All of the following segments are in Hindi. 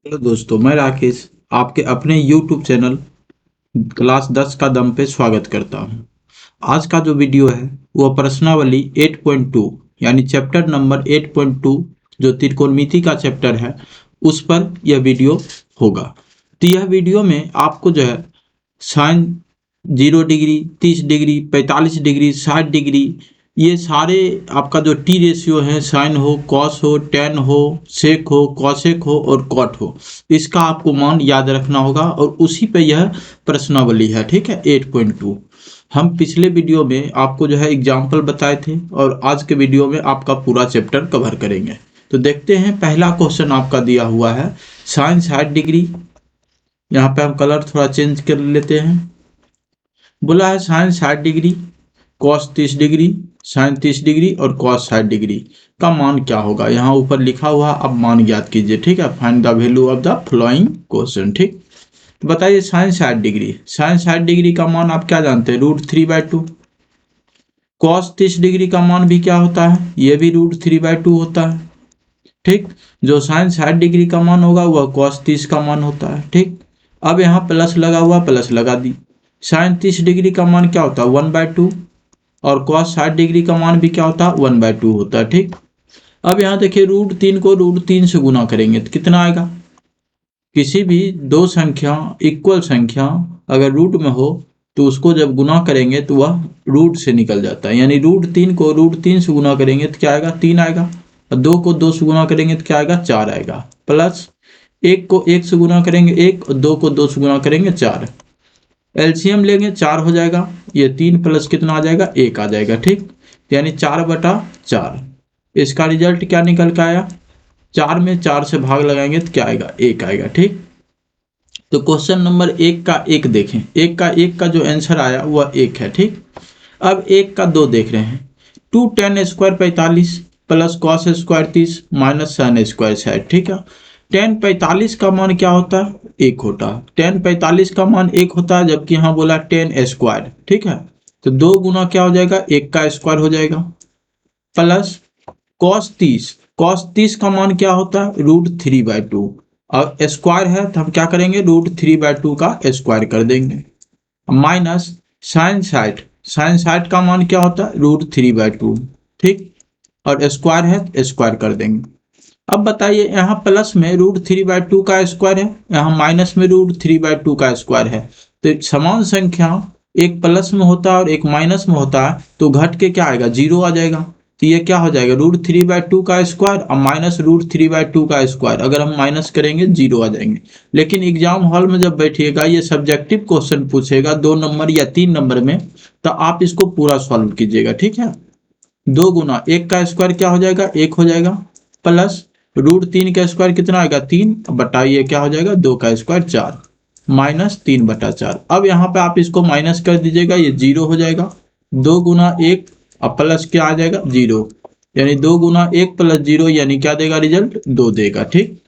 हेलो दोस्तों, मैं राकेश आपके अपने YouTube चैनल क्लास 10 का दम पे स्वागत करता हूँ। आज का जो वीडियो है वो प्रश्नावली 8.2 यानी चैप्टर नंबर 8.2 जो त्रिकोणमिति का चैप्टर है उस पर यह वीडियो होगा। तो यह वीडियो में आपको जो है sine 0 degree, 30 degree, 45 degree, 60 degree, ये सारे आपका जो टी रेशियो है, साइन हो, कॉस हो, टेन हो, सेक हो, कॉसेक हो और कॉट हो, इसका आपको मान याद रखना होगा और उसी पे यह प्रश्नावली है। ठीक है, 8.2 हम पिछले वीडियो में आपको जो है एग्जाम्पल बताए थे और आज के वीडियो में आपका पूरा चैप्टर कवर करेंगे। तो देखते हैं, पहला क्वेश्चन आपका दिया हुआ है साइन 60 डिग्री। यहाँ पे हम कलर थोड़ा चेंज कर लेते हैं। बोला है sine 60 degree, cos 30 degree, sine 30 degree और कॉस 60 डिग्री का मान क्या होगा। यहाँ ऊपर लिखा हुआ, अब मान ज्ञात कीजिए। ठीक है, find the value of the flowing question. ठीक, तो बताइए साइन 60 डिग्री, साइन 60 डिग्री का मान आप क्या जानते हैं, √3/2। कॉस 30 डिग्री का मान भी क्या होता है, ये भी √3/2 होता है। ठीक, जो साइन 60 डिग्री का मान होगा वह कॉस 30 का मान होता है। ठीक, अब यहाँ प्लस लगा हुआ, प्लस लगा दी। साइन 30 डिग्री का मान क्या होता है, 1/2 और कॉस 60 डिग्री का मान भी क्या होता है, 1/2 होता है। ठीक, अब यहाँ देखिए √3 को √3 से गुना करेंगे तो कितना आएगा। किसी भी दो संख्या, इक्वल संख्या अगर रूट में हो तो उसको जब गुना करेंगे तो वह रूट से निकल जाता है। यानी √3 को √3 से गुना करेंगे तो क्या आएगा, 3 आएगा। और 2 को 2 से गुना करेंगे तो क्या आएगा, 4 आएगा। प्लस 1 को 1 से गुना करेंगे 1 और 2 को 2 से गुना करेंगे 4। एलसीएम लेंगे 4 हो जाएगा। ये 3 प्लस कितना आ जाएगा, 1 आ जाएगा। ठीक, यानी 4/4। इसका रिजल्ट क्या निकल के आया, 4 में 4 से भाग लगाएंगे तो क्या आएगा, 1 आएगा। ठीक, तो क्वेश्चन नंबर 1 का 1 देखें, 1 का जो आंसर आया वह 1 है। ठीक, अब 1 का 2 देख रहे हैं। 2 tan² 45 plus cos square 30 minus sine square 60। ठीक है, टेन 45 का मान क्या होता है, 1 होता है। टेन 45 का मान 1 होता है, जबकि यहाँ बोला टेन² ठीक है, तो 2 गुना क्या हो जाएगा, 1 का स्क्वायर हो जाएगा। प्लस कॉस 30 का मान क्या होता है, √3/2 और स्क्वायर है तो हम क्या करेंगे, √3/2 का स्क्वायर कर देंगे। माइनस साइन 60 का मान क्या होता है, √3/2। ठीक, और स्क्वायर है तो स्क्वायर कर देंगे। अब बताइए, यहाँ प्लस में √3/2 का स्क्वायर है, यहाँ माइनस में √3/2 का स्क्वायर है। तो समान संख्या एक प्लस में होता है और एक माइनस में होता है तो घट के क्या आएगा, 0 आ जाएगा। तो ये क्या हो जाएगा, √3/2 का स्क्वायर और माइनस √3/2 का स्क्वायर, अगर हम माइनस करेंगे 0 आ जाएंगे। लेकिन एग्जाम हॉल में जब बैठिएगा, ये सब्जेक्टिव क्वेश्चन पूछेगा 2 नंबर या 3 नंबर में, तो आप इसको पूरा सॉल्व कीजिएगा। ठीक है, 2 गुना 1 का स्क्वायर क्या हो जाएगा, 1 हो जाएगा। प्लस √3 का स्क्वायर कितना आएगा, 3 बटा ये क्या हो जाएगा, 2 का स्क्वायर 4 माइनस 3/4। अब यहाँ पे आप इसको माइनस कर दीजिएगा, ये 0 हो जाएगा। 2 गुना 1 और प्लस क्या आ जाएगा, 0। यानी 2 गुना 1 प्लस 0 यानी क्या देगा, रिजल्ट 2 देगा। ठीक,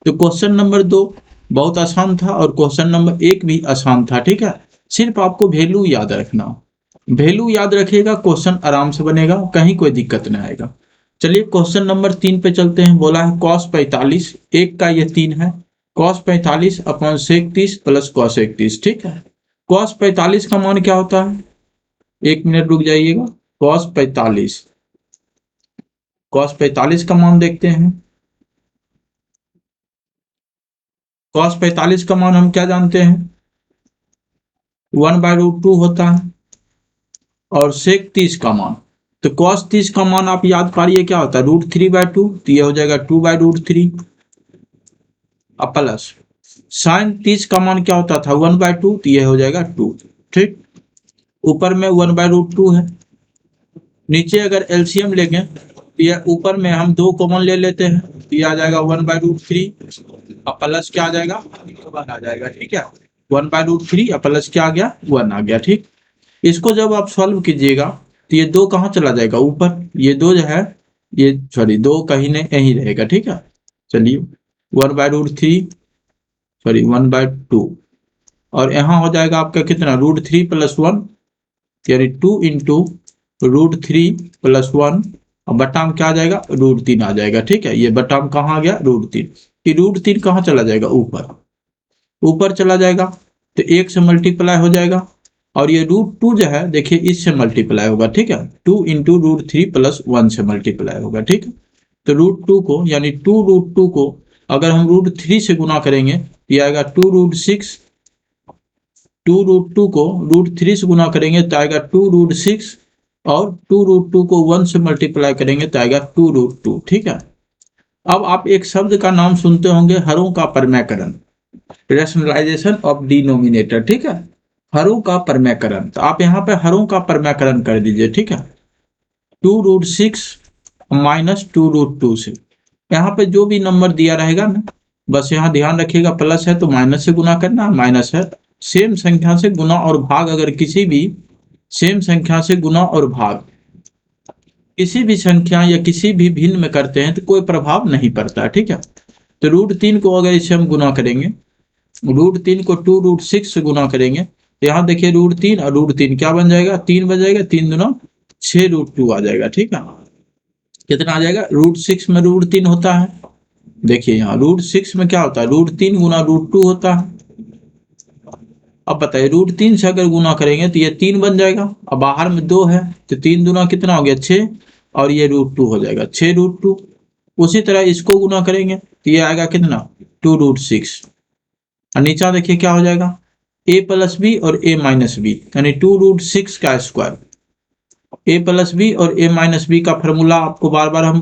तो क्वेश्चन नंबर 2 बहुत आसान था और क्वेश्चन नंबर 1 भी आसान था। ठीक है, सिर्फ आपको वैल्यू याद रखना, वैल्यू याद रखिएगा, क्वेश्चन आराम से बनेगा, कहीं कोई दिक्कत नहीं आएगा। चलिए क्वेश्चन नंबर 3 पे चलते हैं। बोला है कॉस 45, 1 का ये 3 है, cos 45 upon sec 30 plus cos 31। ठीक है, कॉस 45 का मान क्या होता है, 1 मिनट रुक जाइएगा। कॉस 45 का मान देखते हैं। कॉस 45 का मान हम क्या जानते हैं, 1/√2 होता है। और सेक 30 का मान, तो कॉस 30 का मान आप याद पारिए क्या होता है, √3/2, तो ये हो जाएगा 2/√3। अब प्लस साइन 30 का मान क्या होता था, 1/2, तो ये हो जाएगा 2। ठीक, ऊपर में 1/√2 है, नीचे अगर एलसीएम लेंगे तो ये ऊपर में हम 2 कॉमन ले लेते हैं तो ये आ जाएगा 1/√3 और प्लस क्या आ जाएगा, 1 आ जाएगा। ठीक है, 1/√3 और प्लस क्या आ गया, 1 आ गया। ठीक, इसको जब आप सॉल्व कीजिएगा तो ये 2 कहाँ चला जाएगा, ऊपर। ये 2 जो है, ये सॉरी 2 कहीं नहीं यहीं रहेगा। ठीक है, चलिए 1/√3 सॉरी 1/2 और यहाँ हो जाएगा आपका कितना, √3 + 1 यानी 2 इंटू √3 + 1 और बटा में क्या आ जाएगा, √3 आ जाएगा। ठीक है, ये बटा में कहाँ आ गया, √3। कि √3 कहाँ चला जाएगा, ऊपर ऊपर चला जाएगा, तो 1 से मल्टीप्लाई हो जाएगा, और ये √2 जो है देखिए इससे मल्टीप्लाई होगा, ठीक है, 2 इंटू √3 प्लस 1 से मल्टीप्लाई होगा, ठीक है। तो √2 को यानी 2√2 को अगर हम √3 से गुना करेंगे तो ये आएगा 2√6, 2√2 को √3 से गुना करेंगे तो आएगा 2√6, और 2√2 को 1 से मल्टीप्लाई करेंगे तो आएगा 2√2, ठीक है। अब आप एक शब्द का नाम सुनते होंगे, हरों का परमैकरण, रैशनलाइजेशन ऑफ डिनोमिनेटर, ठीक है, हरों का परमैकरण। तो आप यहाँ पे हरों का परमैकरण कर दीजिए, ठीक है, 2√6 माइनस 2√2 से। यहाँ पे जो भी नंबर दिया रहेगा ना, बस यहाँ ध्यान रखिएगा, प्लस है तो माइनस से गुना करना, माइनस है सेम संख्या से गुना और भाग, अगर किसी भी सेम संख्या से गुना और भाग किसी भी संख्या या किसी भी भिन्न में करते हैं तो कोई प्रभाव नहीं पड़ता, ठीक है। तो √3 को अगर इसे हम गुना करेंगे, √3 को 2√6 से गुना करेंगे तो यहाँ देखिए √3 और √3 क्या बन जाएगा, 3 बन जाएगा, 3 दूना 6√2 आ जाएगा, ठीक है। कितना आ जाएगा, √6 में √3 होता है, देखिए यहाँ √6 में क्या होता है, √3 गुना √2 होता है। अब बताइए √3 से अगर गुना करेंगे तो ये 3 बन जाएगा, अब बाहर में 2 है तो 3 दूना कितना हो गया, 6, और ये √2 हो जाएगा 6√2। उसी तरह इसको गुना करेंगे तो ये आएगा कितना, 2√6, और नीचा देखिए क्या हो जाएगा, a प्लस बी और a माइनस बी, यानी 2√6 का स्क्वायर। a प्लस बी और a माइनस बी का फॉर्मूला आपको बार बार हम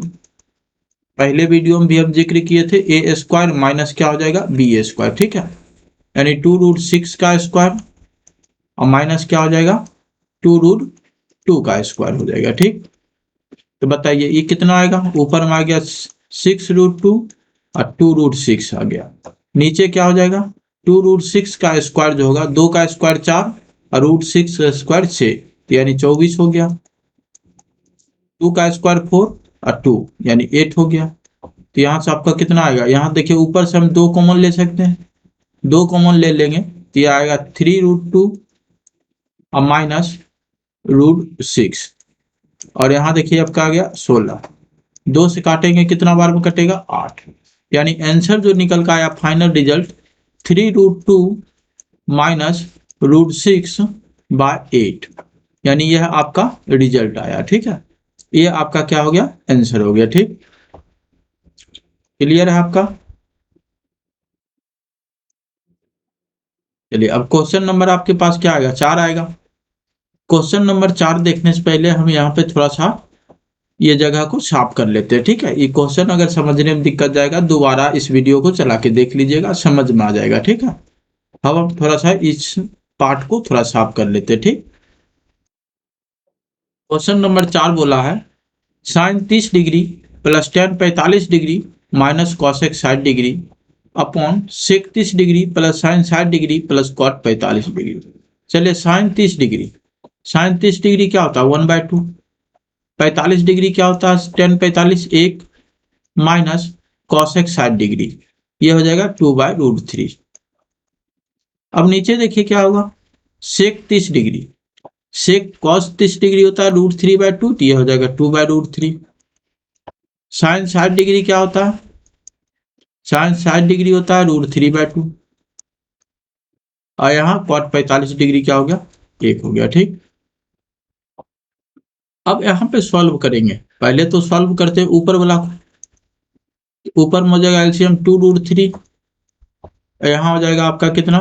पहले वीडियो में भी हम जिक्र किए थे, a स्क्वायर माइनस क्या हो जाएगा, b स्क्वायर, ठीक है, यानी 2√6 का स्क्वायर और माइनस क्या हो जाएगा, 2√2 का स्क्वायर हो जाएगा, ठीक। तो बताइए ये कितना आएगा, ऊपर में आ गया 6√2 और 2√6 आ गया, नीचे क्या हो जाएगा, 2√6 का स्क्वायर जो होगा, 2 का स्क्वायर 4 और √6 का स्क्वायर 6, तो यानी 24 हो गया, 2 का स्क्वायर 4 और 2 यानी 8 हो गया। तो यहाँ से आपका कितना आएगा, यहाँ देखिए ऊपर से हम 2 कॉमन ले सकते हैं, 2 कॉमन ले लेंगे तो ये आएगा 3√2 और माइनस √6, और यहाँ देखिए आपका आ गया 16, 2 से काटेंगे कितना बार में कटेगा, 8, यानी आंसर जो निकल का आया फाइनल रिजल्ट 3√2 माइनस √6 बाय 8, यानी यह आपका रिजल्ट आया, ठीक है। ये आपका क्या हो गया, आंसर हो गया, ठीक, क्लियर है आपका। चलिए अब क्वेश्चन नंबर आपके पास क्या आएगा, 4 आएगा। क्वेश्चन नंबर 4 देखने से पहले हम यहाँ पे थोड़ा सा ये जगह को साफ कर लेते हैं, ठीक है। ये क्वेश्चन अगर समझने में दिक्कत जाएगा, दोबारा इस वीडियो को चला के देख लीजिएगा, समझ में आ जाएगा, ठीक है। अब हम थोड़ा सा इस पार्ट को थोड़ा साफ कर लेते हैं, ठीक। क्वेश्चन नंबर 4 बोला है sine 30 degree plus tan 45 degree minus cosec 60 degree upon sec 30 degree plus sine 60 degree plus cot 45 degree. चलिए साइन 30 डिग्री, साइन 30 डिग्री क्या होता है, 1/2, 45 डिग्री क्या होता है, टेन 45 1, माइनस कॉसेक 60 डिग्री, ये हो जाएगा 2/√3। अब नीचे देखिए क्या होगा, सेक 30 डिग्री, सेक कॉस 30 डिग्री होता है √3/2, तो ये हो जाएगा 2/√3। साइन 60 डिग्री क्या होता है, साइन 60 डिग्री होता है √3/2, और यहाँ कॉट 45 डिग्री क्या हो गया, 1 हो गया, ठीक। अब यहाँ पे सॉल्व करेंगे, पहले तो सॉल्व करते हैं ऊपर वाला को। ऊपर में हो जाएगा एलसीएम 2√3, यहाँ हो जाएगा आपका कितना,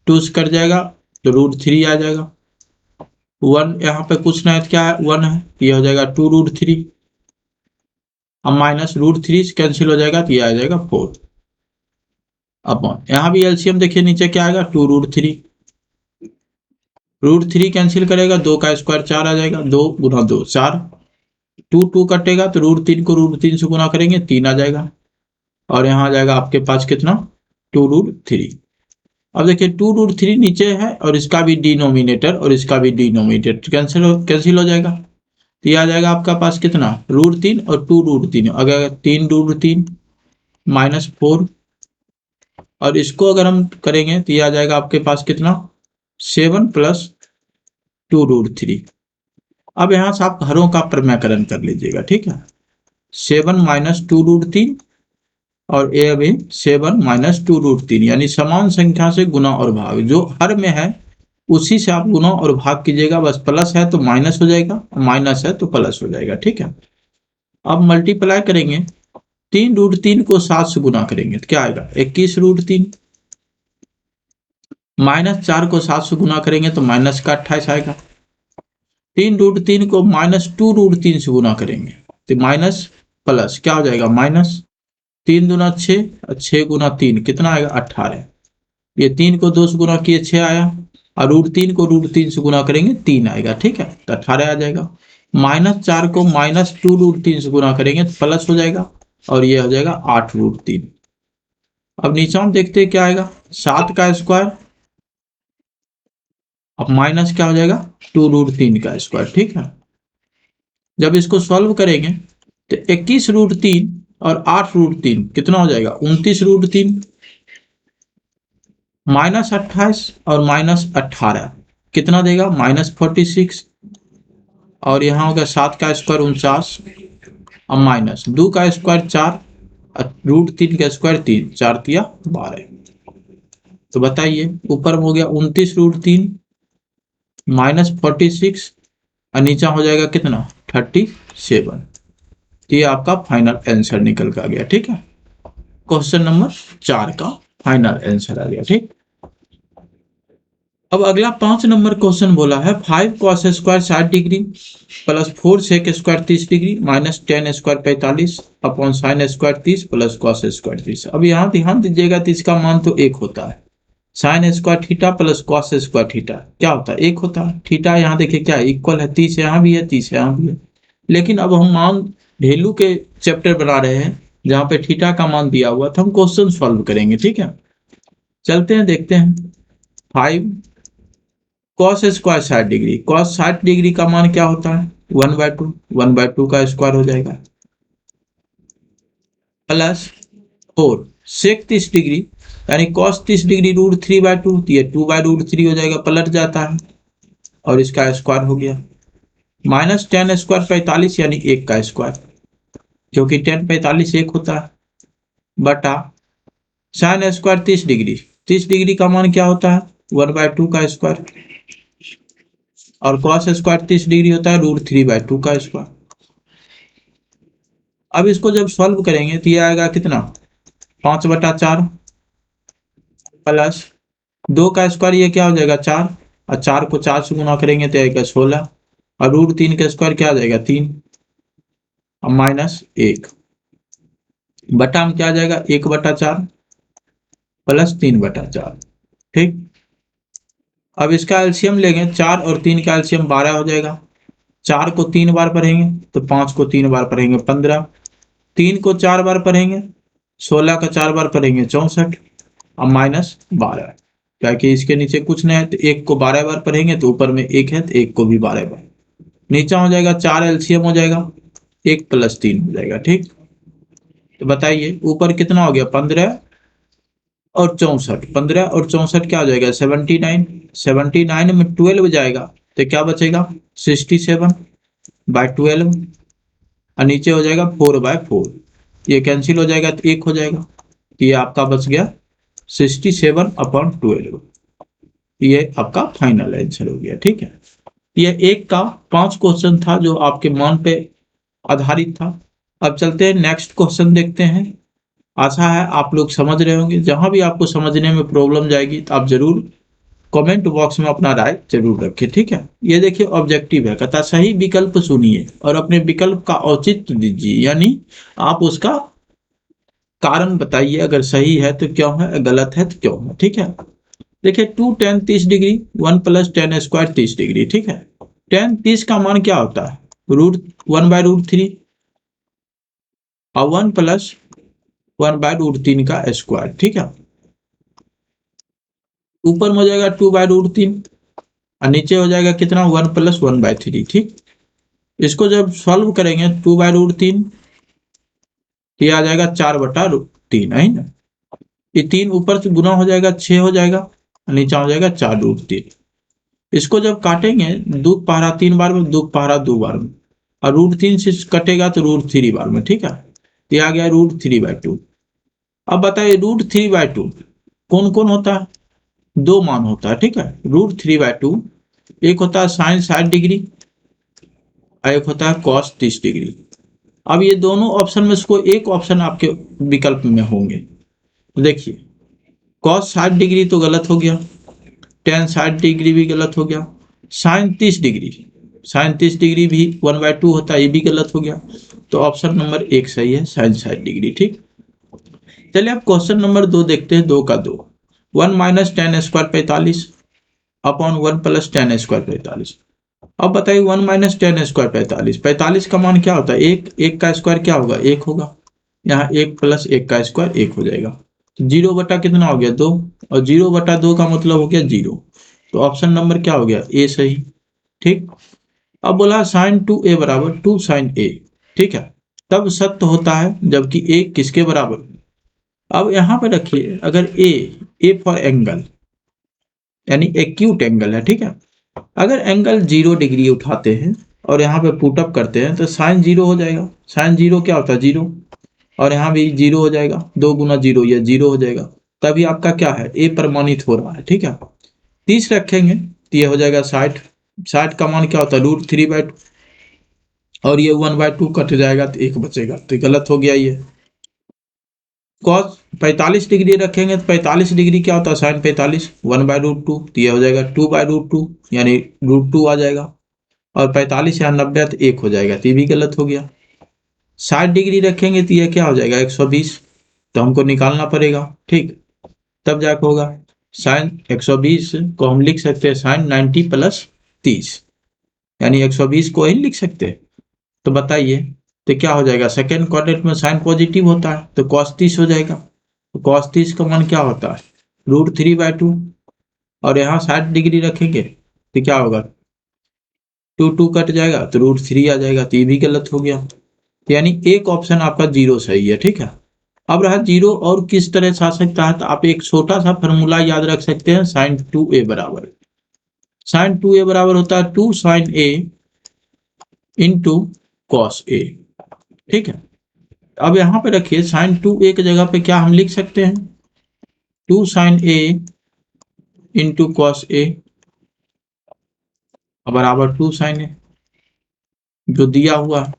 2 से कट जाएगा तो √3 आ जाएगा, 1 यहाँ पे कुछ नहीं है तो क्या है, 1 है, ये हो जाएगा 2√3, अब माइनस √3 से कैंसिल हो जाएगा तो ये आ जाएगा 4 अपॉन, यहाँ भी एलसीएम देखिए नीचे क्या आएगा, 2√3, √3 कैंसिल करेगा, 2 का स्क्वायर 4 आ जाएगा, 2 गुना 2 4, 2 कटेगा तो √3 को √3 से गुना करेंगे 3 आ जाएगा, और यहाँ आ जाएगा आपके पास कितना, 2√3। अब देखिए 2√3 नीचे है और इसका भी डिनोमिनेटर और इसका भी डिनोमिनेटर कैंसिल हो जाएगा, तो ये आ जाएगा आपका पास कितना, √3 और 2√3, अगर 3√3 -4, और इसको अगर हम करेंगे तो ये आ जाएगा आपके पास कितना, 7 + 2√3। अब यहाँ से आप हरों का प्रमेयकरण कर लीजिएगा, ठीक है, 7 - 2√3 और ए भी 7 माइनस 2√3, यानी समान संख्या से गुना और भाग, जो हर में है उसी से आप गुना और भाग कीजिएगा। बस प्लस है तो माइनस हो जाएगा, माइनस है तो प्लस हो जाएगा, ठीक है। अब मल्टीप्लाई करेंगे, 3√3 को 7 से गुना करेंगे तो क्या आएगा 21√3, -4 को 7 से गुना करेंगे तो माइनस का 28 आएगा। 3√3 को -2√3 से गुना करेंगे तो माइनस प्लस क्या हो जाएगा माइनस, 3 दूना 6, 6 गुना 3 कितना आएगा 18। ये 3 को 2 से गुना किए 6 आया, और √3 को √3 से गुना करेंगे 3 आएगा, ठीक है, तो 18 आ जाएगा। -4 को -2√3 से गुना करेंगे तो प्लस हो जाएगा, और ये हो जाएगा 8√3। अब नीचे हम देखते हैं क्या आएगा, 7 का स्क्वायर, अब माइनस क्या हो जाएगा 2√3 का स्क्वायर, ठीक है। जब इसको सॉल्व करेंगे तो 21√3 और 8√3 कितना हो जाएगा 29√3, -28 और -18 कितना देगा -46, और यहाँ होगा 7 का स्क्वायर 49, अब माइनस 2 का स्क्वायर 4, √3 का स्क्वायर 3, 4 तिया 12। तो बताइए ऊपर में हो गया 29√3 -46, और नीचा हो जाएगा कितना 37। तो ये आपका फाइनल आंसर निकल कर आ गया, ठीक है। क्वेश्चन नंबर 4 का फाइनल आंसर आ गया, ठीक। अब अगला 5 नंबर क्वेश्चन बोला है 5 cos square 60 plus 4 sec square 30 minus 10 square 45 upon sine square 30 plus cos square 30। अब यहाँ ध्यान दीजिएगा तो इसका मान तो एक होता है, sine square theta plus cos square theta क्या होता है एक होता है। थीटा यहाँ देखिए क्या इक्वल है, 30 यहाँ भी है 30 यहाँ भी है। लेकिन अब हम मान वैल्यू के चैप्टर बना रहे हैं जहाँ पे थीटा का मान दिया हुआ था, हम क्वेश्चन सॉल्व करेंगे, ठीक है। चलते हैं देखते हैं। 5 cos स्क्वायर 60, cos 60 का मान क्या होता है 1/2, 1/2 का स्क्वायर हो जाएगा, प्लस 4 sec 30 यानी cos 30 √3/2, ये 2/√3 हो जाएगा, पलट जाता है, और इसका स्क्वायर हो गया, माइनस 10 स्क्वायर 45 यानी 1 का स्क्वायर, क्योंकि 10 45 1 होता है, बटा साइन स्क्वायर 30 का मान क्या होता है 1/2 का स्क्वायर, और cos स्क्वायर 30 होता है √3/2 का स्क्वायर। अब इसको जब सॉल्व करेंगे तो ये आएगा कितना 5/4 प्लस 2 का स्क्वायर, ये क्या हो जाएगा 4, और 4 को 4 से गुना करेंगे तो आएगा 16, और √3 का स्क्वायर क्या आ जाएगा 3, और माइनस 1 बटा में क्या आ जाएगा 1/4 प्लस 3/4, ठीक। अब इसका एलसीएम लेंगे, 4 और 3 का एलसीएम 12 हो जाएगा, 4 को 3 बार पढ़ेंगे तो 5 को 3 बार पढ़ेंगे 15, 3 को 4 बार पढ़ेंगे 16 का 4 बार पढ़ेंगे 64, अब -12, क्या कि इसके नीचे कुछ नहीं है तो 1 को 12 बार पढ़ेंगे तो ऊपर में 1 है तो 1 को भी 12 बार, नीचा हो जाएगा 4 एलसीएम हो जाएगा 1 + 3 हो जाएगा, ठीक। तो बताइए ऊपर कितना हो गया 15 और 64, 15 और 64 क्या हो जाएगा 79, 79 में 12 जाएगा तो क्या बचेगा 67/12, और नीचे हो जाएगा 4/4, ये कैंसिल हो जाएगा तो 1 हो जाएगा, ये आपका बच गया 67/12, ये आपका फाइनल आंसर हो गया, ठीक है। ये 1 का 5 क्वेश्चन था जो आपके मान पे आधारित था। अब चलते हैं नेक्स्ट क्वेश्चन देखते हैं। आशा है आप लोग समझ रहे होंगे, जहां भी आपको समझने में प्रॉब्लम जाएगी तो आप जरूर कमेंट बॉक्स में अपना राय जरूर रखें, ठीक है। ये देखिए ऑब्जेक्टिव है, कहता सही विकल्प सुनिए और अपने विकल्प का औचित्य दीजिए, यानी आप उसका कारण बताइए, अगर सही है तो क्यों है, गलत है तो क्यों है, ठीक है। देखिए 2 tan 30 1 + tan स्क्वायर 30, ठीक है। tan 30 का मान क्या होता है √1/√3, और 1 + 1/√3 का स्क्वायर, ठीक है। ऊपर में हो जाएगा 2/√3, और नीचे हो जाएगा कितना 1 + 1/3, ठीक। इसको जब सॉल्व करेंगे 2/√3 ये आ जाएगा 4/3 है ना, ये 3 ऊपर से गुना हो जाएगा 6 हो जाएगा, और नीचे हो जाएगा 4√3। इसको जब काटेंगे 2 पहाड़ा 3 बार में, 2 पहाड़ा 2 बार में, और √3 से कटेगा तो √3 बार में, ठीक है। ये आ गया √3/2। अब बताइए √3/2 कौन कौन होता है? दो मान होता है, ठीक है। √3/2 एक होता है साइन 60 डिग्री और एक होता है कॉस 30 डिग्री। अब ये दोनों ऑप्शन में से कोई एक ऑप्शन आपके विकल्प में होंगे। तो देखिए कॉस 60 डिग्री तो गलत हो गया, टेन 60 डिग्री भी गलत हो गया, साइन 30 डिग्री भी 1/2 होता है, ये भी गलत हो गया। तो ऑप्शन नंबर एक सही है, साइन 60 डिग्री, ठीक। चलिए अब क्वेश्चन नंबर 2 देखते हैं, 2 का 2। 1 - tan² 45 अपॉन 1 + tan² 45। अब बताइए 1 - tan² 45, 45 का मान क्या होता है? एक, एक का स्क्वायर क्या होगा? एक होगा। यहाँ 1 + 1 का स्क्वायर 1 हो जाएगा। तो 0 बटा कितना हो गया? 2, और 0/2 का मतलब हो गया 0। तो ऑप्शन नंबर क्या हो गया? ए सही, ठीक। अब बोला साइन 2a बराबर 2 साइन a, ठीक है। तब सत्य होता है जबकि a किसके बराबर? अब यहाँ पे रखिए, अगर ए फॉर एंगल यानी एक्यूट एंगल है, ठीक है। अगर एंगल 0 डिग्री उठाते हैं और यहाँ पे पुटअप करते हैं तो साइन 0 हो जाएगा। साइन 0 क्या होता है? 0। और यहाँ भी 0 हो जाएगा, 2 × 0 ये 0 हो जाएगा। तभी आपका क्या है? ए प्रमाणित हो रहा है, ठीक है। 30 रखेंगे तो ये हो जाएगा 60। 60 का मान क्या होता है? √3/2, और ये 1/2 कट जाएगा तो 1 बचेगा, तो गलत हो गया ये। कॉस 45 डिग्री रखेंगे तो 45 डिग्री क्या होता है? साइन 45, 1/√2, तो ये हो जाएगा 2/√2 यानी √2 आ जाएगा। और 45 यहाँ 90 तो 1 हो जाएगा, तो ये भी गलत हो गया। 60 डिग्री रखेंगे तो ये क्या हो जाएगा? 120, तो हमको निकालना पड़ेगा, ठीक। तब जाके होगा साइन 120 को हम लिख सकते हैं साइन 90 + 30, यानी 120 को ही लिख सकते हैं। तो बताइए तो क्या हो जाएगा? सेकेंड क्वाड्रेंट में साइन पॉजिटिव होता है तो cos 30 हो जाएगा। तो cos 30 का मान क्या होता है? √3/2, और यहाँ 60 डिग्री रखेंगे तो क्या होगा? 2 कट जाएगा तो √3 आ जाएगा, तो ये भी गलत हो गया। यानी एक ऑप्शन आपका 0 सही है, ठीक है। अब रहा 0 और किस तरह से आ सकता है, तो आप एक छोटा सा फॉर्मूला याद रख सकते हैं, साइन 2a बराबर। साइन 2a बराबर होता है 2 sine a into cos a, ठीक है। अब यहाँ पे रखिए साइन 2a की जगह पे क्या हम लिख सकते हैं? 2 sine a into cos a बराबर 2 साइन a, जो दिया हुआ है।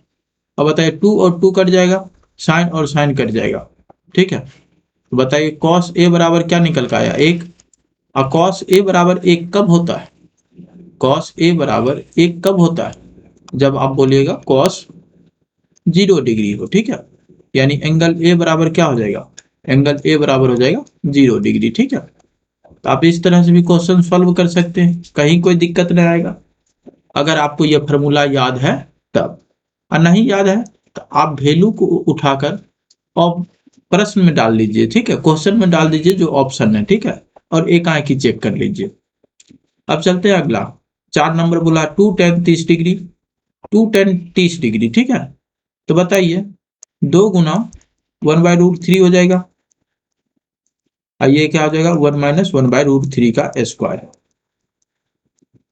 अब बताइए 2 और 2 कट जाएगा, साइन और साइन कट जाएगा, ठीक है। तो बताइए कॉस a बराबर क्या निकल के आया? 1। और कॉस a बराबर 1 कब होता है? कॉस a बराबर 1 कब होता है? जब आप बोलिएगा कॉस 0 डिग्री हो, ठीक है। यानी एंगल a बराबर क्या हो जाएगा? एंगल a बराबर हो जाएगा 0 डिग्री, ठीक है। तो आप इस तरह से भी क्वेश्चन सॉल्व कर सकते हैं, कहीं कोई दिक्कत नहीं आएगा अगर आपको यह फॉर्मूला याद है तब। और नहीं याद है तो आप वैल्यू को उठाकर और प्रश्न में डाल लीजिए, ठीक है। क्वेश्चन में डाल दीजिए जो ऑप्शन है, ठीक है, और एक आंख की चेक कर लीजिए। अब चलते हैं अगला। 4 नंबर बोला 2 tan 30 डिग्री, 2 tan 30 डिग्री, ठीक है। तो बताइए 2 गुना 1/√3 हो जाएगा, और ये क्या हो जाएगा? 1 - 1/√3 का स्क्वायर।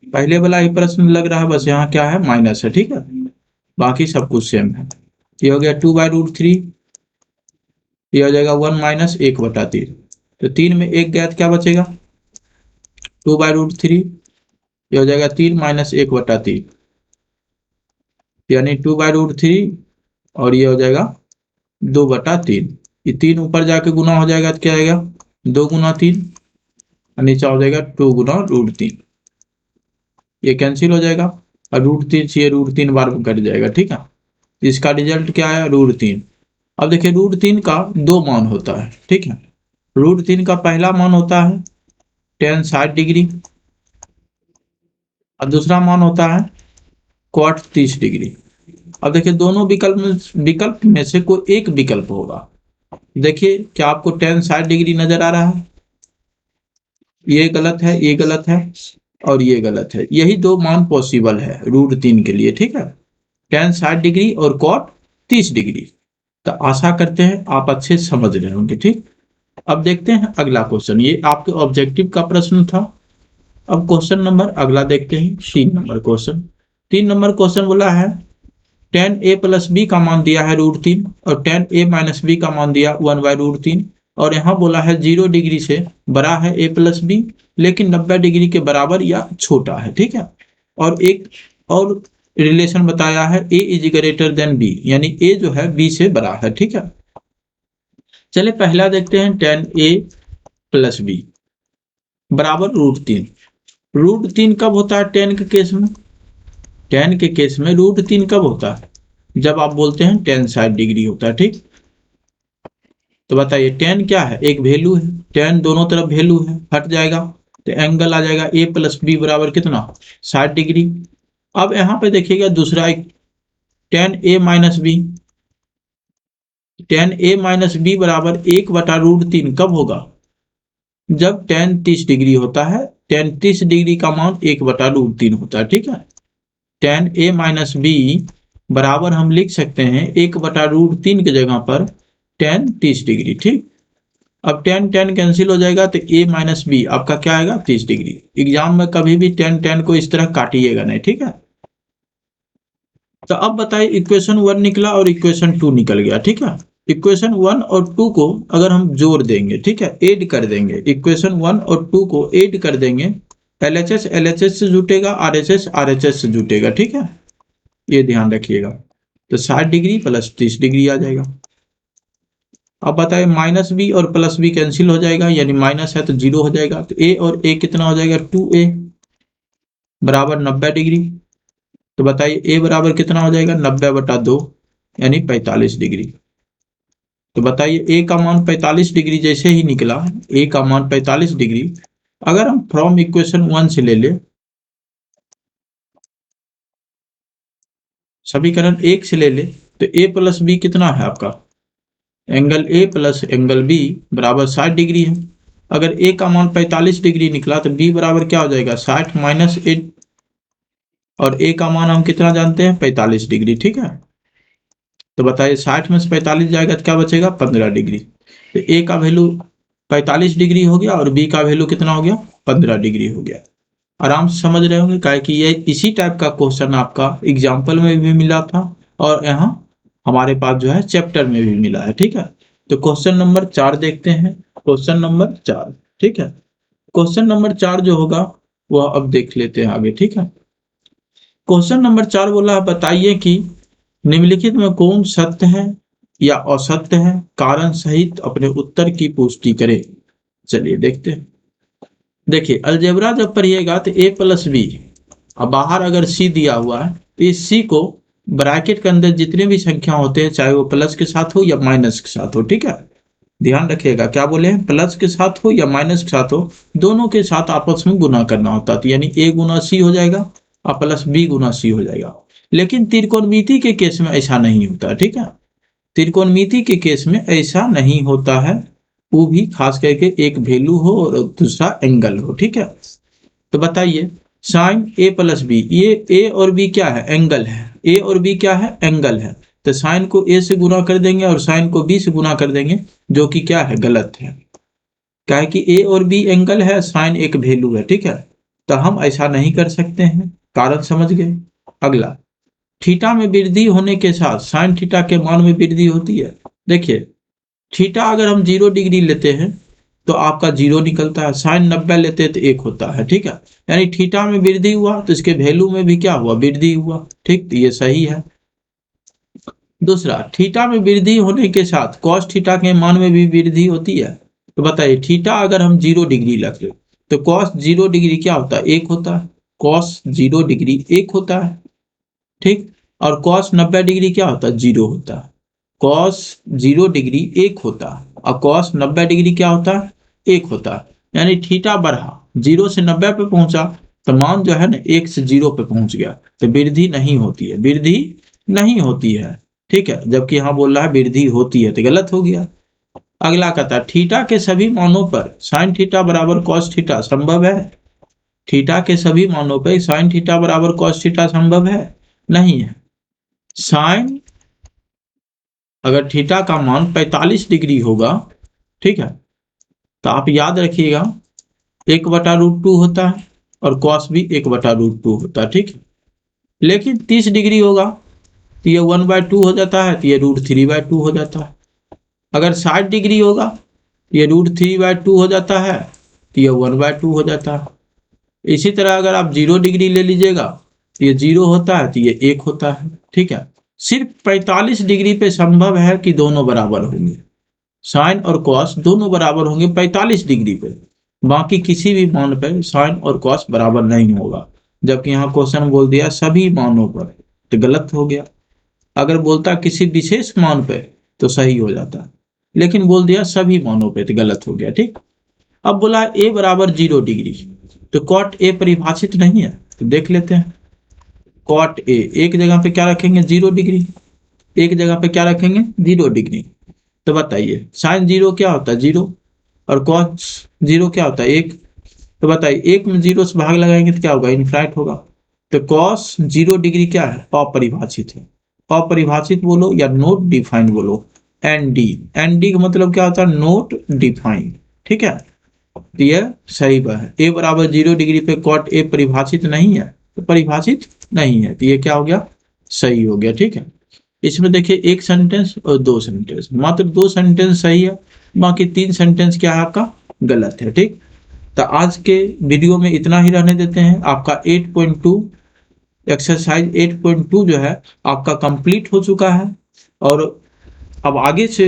पहले वाला ही प्रश्न लग रहा है, बस यहाँ क्या है? माइनस है, ठीक है। बाकी सब कुछ सेम है। ये हो गया 2/√3, ये हो जाएगा 1 - 1/3। तो 3 में 1 गया तो क्या बचेगा? 2/√3, ये हो जाएगा 3 - 1/3, यानी 2/√3, और ये हो जाएगा 2/3। ये 3 ऊपर जाके गुना हो जाएगा तो क्या आएगा? 2 गुना 3, और नीचे हो जाएगा 2 गुना √3। ये कैंसिल हो जाएगा, और √3 से ये √3 बार में कट जाएगा, ठीक है। इसका रिजल्ट क्या आया? √3। अब देखिए √3 का 2 मान होता है, ठीक है। √3 का पहला मान होता है tan 60 डिग्री, और दूसरा मान होता है cot 30 डिग्री। अब देखिए दोनों विकल्प में से कोई एक विकल्प होगा। देखिए क्या आपको tan 60 डिग्री नजर आ रहा है? ये गलत है, ये गलत है, और ये गलत है। यही दो मान पॉसिबल है √3 के लिए, ठीक है। tan 60 डिग्री और cot 30 डिग्री। तो आशा करते हैं आप अच्छे से समझ रहे होंगे, ठीक। अब देखते हैं अगला क्वेश्चन, ये आपके ऑब्जेक्टिव का प्रश्न था। अब क्वेश्चन नंबर अगला देखते हैं, 3 नंबर क्वेश्चन। 3 नंबर क्वेश्चन बोला है tan a + b का मान दिया है √3, और tan a - b का मान दिया 1/√3, और यहाँ बोला है 0 डिग्री से बड़ा है a प्लस बी, लेकिन 90 डिग्री के बराबर या छोटा है, ठीक है। और एक और रिलेशन बताया है a is greater than b, यानी a जो है b से बड़ा है, ठीक है। चलिए पहला देखते हैं, tan a प्लस बी बराबर √3। √3 कब होता है tan के केस में? tan के केस में √3 कब होता है? जब आप बोलते हैं tan 60 डिग्री होता है, ठीक। तो बताइए tan क्या है? एक वैल्यू है, tan दोनों तरफ वैल्यू है, हट जाएगा तो एंगल आ जाएगा a प्लस बी बराबर कितना? 60 डिग्री। अब यहाँ पे देखिएगा दूसरा एक tan a minus B, tan a minus B बराबर 1/√3 कब होगा? जब tan 30 डिग्री होता है, tan 30 डिग्री का मान 1/√3 होता है, ठीक है। tan a माइनस बी बराबर हम लिख सकते हैं 1/√3 की जगह पर tan 30 डिग्री, ठीक। अब tan कैंसिल हो जाएगा तो a माइनस बी आपका क्या आएगा? 30 डिग्री। एग्जाम में कभी भी tan को इस तरह काटिएगा नहीं, ठीक है। तो अब बताइए, इक्वेशन 1 निकला और इक्वेशन 2 निकल गया, ठीक है। इक्वेशन 1 और 2 को अगर हम जोड़ देंगे, ठीक है, ऐड कर देंगे, इक्वेशन 1 और 2 को ऐड कर देंगे, LHS LHS से जुटेगा, RHS RHS से जुटेगा, ठीक है। ये ध्यान रखिएगा। तो 60 डिग्री प्लस 30 डिग्री आ जाएगा। अब बताइए, माइनस बी और प्लस बी कैंसिल हो जाएगा, यानी माइनस है तो 0 हो जाएगा, तो a और a कितना हो जाएगा? 2a बराबर 90 डिग्री। तो बताइए a बराबर कितना हो जाएगा? 90/2 यानी 45 डिग्री। तो बताइए a का मान 45 डिग्री जैसे ही निकला, a का मान 45 डिग्री, अगर हम फ्रॉम इक्वेशन 1 से ले ले, समीकरण 1 से ले ले, तो a प्लस बी कितना है आपका? Angle a plus angle b बराबर 60 डिग्री है। अगर a का मान 45 डिग्री निकला तो b बराबर क्या हो जाएगा? 60 माइनस 8, और a का मान हम कितना जानते हैं? 45 डिग्री, ठीक है। तो बताइए 60 में से 45 जाएगा तो क्या बचेगा? 15 डिग्री। तो a का वैल्यू 45 डिग्री हो गया और b का वैल्यू कितना हो गया? 15 डिग्री हो गया। आराम से समझ रहे होंगे, काहे कि ये इसी टाइप का क्वेश्चन आपका एग्जाम्पल में भी मिला था और यहाँ हमारे पास जो है चैप्टर में भी मिला है, ठीक है। तो क्वेश्चन नंबर 4 देखते हैं, क्वेश्चन नंबर 4, ठीक है। क्वेश्चन नंबर 4 जो होगा वह अब देख लेते हैं आगे, ठीक है। क्वेश्चन नंबर 4 बोला है, बताइए कि निम्नलिखित में कौन सत्य है या असत्य है, कारण सहित अपने उत्तर की पुष्टि करें। चलिए देखते हैं। देखिए अलजेब्रा जब पढ़िएगा तो a प्लस बी, अब बाहर अगर c दिया हुआ है तो इस c को ब्रैकेट के अंदर जितने भी संख्या होते हैं, चाहे वो प्लस के साथ हो या माइनस के साथ हो, ठीक है। ध्यान रखिएगा, क्या बोले हैं? प्लस के साथ हो या माइनस के साथ हो, दोनों के साथ आपस में गुना करना होता है, तो यानी a गुना c हो जाएगा और प्लस b गुना c हो जाएगा। लेकिन त्रिकोणमिति के केस में ऐसा नहीं होता, ठीक है। त्रिकोणमिति के केस में ऐसा नहीं होता है, वो भी खास करके एक वैल्यू हो और दूसरा एंगल हो, ठीक है। तो बताइए, साइन a प्लस बी, ये a और b क्या है? एंगल है। a और b क्या है? एंगल है। तो साइन को a से गुना कर देंगे और साइन को b से गुना कर देंगे, जो कि क्या है? गलत है। क्या है कि a और b एंगल है, साइन एक वैल्यू है, ठीक है। तो हम ऐसा नहीं कर सकते हैं, कारण समझ गए। अगला, थीटा में वृद्धि होने के साथ साइन थीटा के मान में वृद्धि होती है। देखिए थीटा अगर हम 0 डिग्री लेते हैं तो आपका 0 निकलता है, साइन 90 लेते हैं तो 1 होता है, ठीक है। यानी थीटा में वृद्धि हुआ तो इसके वैल्यू में भी क्या हुआ? वृद्धि हुआ, ठीक। तो ये सही है। दूसरा, थीटा में वृद्धि होने के साथ कॉस थीटा के मान में भी वृद्धि होती है। तो बताइए, थीटा अगर हम 0 डिग्री रख ले तो कॉस 0 डिग्री क्या होता है? 1 होता है। कॉस 0 डिग्री 1 होता है, ठीक। और कॉस 90 डिग्री क्या होता है? 0 होता है। कॉस 0 डिग्री 1 होता है और कॉस 90 डिग्री क्या होता है? 1 होता है। यानी थीटा बढ़ा, 0 से 90 पे पहुंचा तो मान जो है ना 1 से 0 पे पहुंच गया, तो वृद्धि नहीं होती है, वृद्धि नहीं होती है, ठीक है। जबकि यहाँ बोल रहा है वृद्धि होती है, तो गलत हो गया। अगला कहता है, थीटा के सभी मानों पर साइन थीटा बराबर कॉस थीटा संभव है। थीटा के सभी मानों पर साइन थीटा बराबर कॉस थीटा संभव है? नहीं है। साइन अगर थीटा का मान 45 डिग्री होगा, ठीक है, तो आप याद रखिएगा 1/√2 होता है और कॉस भी 1/√2 होता है, ठीक है। लेकिन 30 डिग्री होगा तो ये 1/2 हो जाता है, तो ये √3/2 हो जाता है। अगर 60 डिग्री होगा ये √3/2 हो जाता है, तो ये 1/2 हो जाता है। इसी तरह अगर आप 0 डिग्री ले लीजिएगा, तो ये 0 होता है, तो ये 1 होता है। ठीक है, सिर्फ 45 डिग्री पे संभव है कि दोनों बराबर होंगे, साइन और कॉस दोनों बराबर होंगे 45 डिग्री पे। बाकी किसी भी मान पे साइन और कॉस बराबर नहीं होगा। जबकि यहाँ क्वेश्चन बोल दिया सभी मानों पर, तो गलत हो गया। अगर बोलता किसी विशेष मान पे तो सही हो जाता, लेकिन बोल दिया सभी मानों पे, तो गलत हो गया। ठीक, अब बोला a बराबर 0 डिग्री, तो कॉट ए परिभाषित नहीं है, तो देख लेते हैं। कॉट ए एक जगह पे क्या रखेंगे 0 डिग्री, एक जगह पे क्या रखेंगे 0 डिग्री। तो बताइए साइन 0 क्या होता है 0, और कॉस 0 क्या होता है 1। तो बताइए 1 में 0 से भाग लगाएंगे तो क्या होगा, इनफाइनाइट होगा। तो कॉस 0 डिग्री क्या है, अपरिभाषित है। अपरिभाषित बोलो या नोट डिफाइंड बोलो, एनडी, एनडी का मतलब क्या होता है, नोट डिफाइंड। ठीक है, तो यह सही बात है। ए बराबर 0 डिग्री पे कॉट ए परिभाषित नहीं है, तो परिभाषित नहीं है, तो ये क्या हो गया, सही हो गया। ठीक है, इसमें देखिए एक सेंटेंस और दो सेंटेंस, मात्र दो सेंटेंस सही है, बाकी तीन सेंटेंस क्या है आपका गलत है। ठीक, तो आज के वीडियो में इतना ही रहने देते हैं। आपका 8.2 एक्सरसाइज 8.2 जो है आपका कंप्लीट हो चुका है। और अब आगे से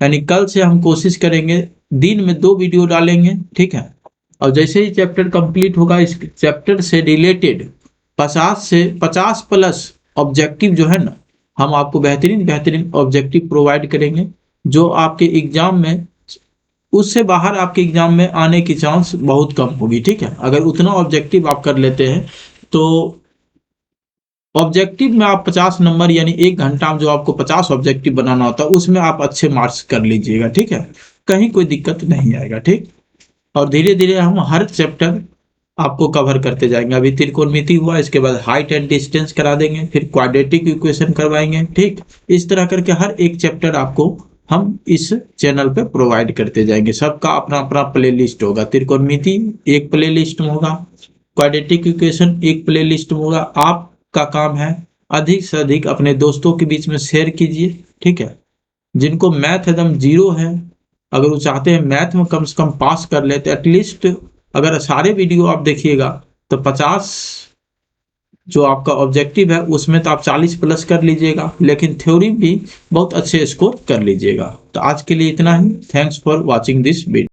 यानी कल से हम कोशिश करेंगे दिन में 2 वीडियो डालेंगे। ठीक है, और जैसे ही चैप्टर कंप्लीट होगा, इस चैप्टर से रिलेटेड 50 प्लस ऑब्जेक्टिव जो है ना, हम आपको बेहतरीन बेहतरीन ऑब्जेक्टिव प्रोवाइड करेंगे, जो आपके एग्जाम में, उससे बाहर आपके एग्जाम में आने की चांस बहुत कम होगी। ठीक है, अगर उतना ऑब्जेक्टिव आप कर लेते हैं तो ऑब्जेक्टिव में आप 50 नंबर यानी 1 घंटा में जो आपको 50 ऑब्जेक्टिव बनाना होता है, उसमें आप अच्छे मार्क्स कर लीजिएगा। ठीक है, कहीं कोई दिक्कत नहीं आएगा। ठीक, और धीरे धीरे हम हर चैप्टर आपको कवर करते जाएंगे। अभी त्रिकोणमिति हुआ, इसके बाद हाइट एंड डिस्टेंस करा देंगे, फिर क्वाड्रेटिक इक्वेशन करवाएंगे। ठीक, इस तरह करके हर एक चैप्टर आपको हम इस चैनल पे प्रोवाइड करते जाएंगे। सबका अपना अपना प्ले लिस्ट होगा। त्रिकोणमिति एक प्ले लिस्ट में होगा, क्वाड्रेटिक इक्वेशन एक प्ले लिस्ट में होगा। आपका काम है अधिक से अधिक अपने दोस्तों के बीच में शेयर कीजिए। ठीक है, जिनको मैथ एकदम जीरो है, अगर वो चाहते हैं मैथ में कम से कम पास कर लेते, एटलीस्ट अगर सारे वीडियो आप देखिएगा तो 50 जो आपका ऑब्जेक्टिव है उसमें तो आप 40 प्लस कर लीजिएगा, लेकिन थ्योरी भी बहुत अच्छे स्कोर कर लीजिएगा। तो आज के लिए इतना ही। Thanks for watching this video.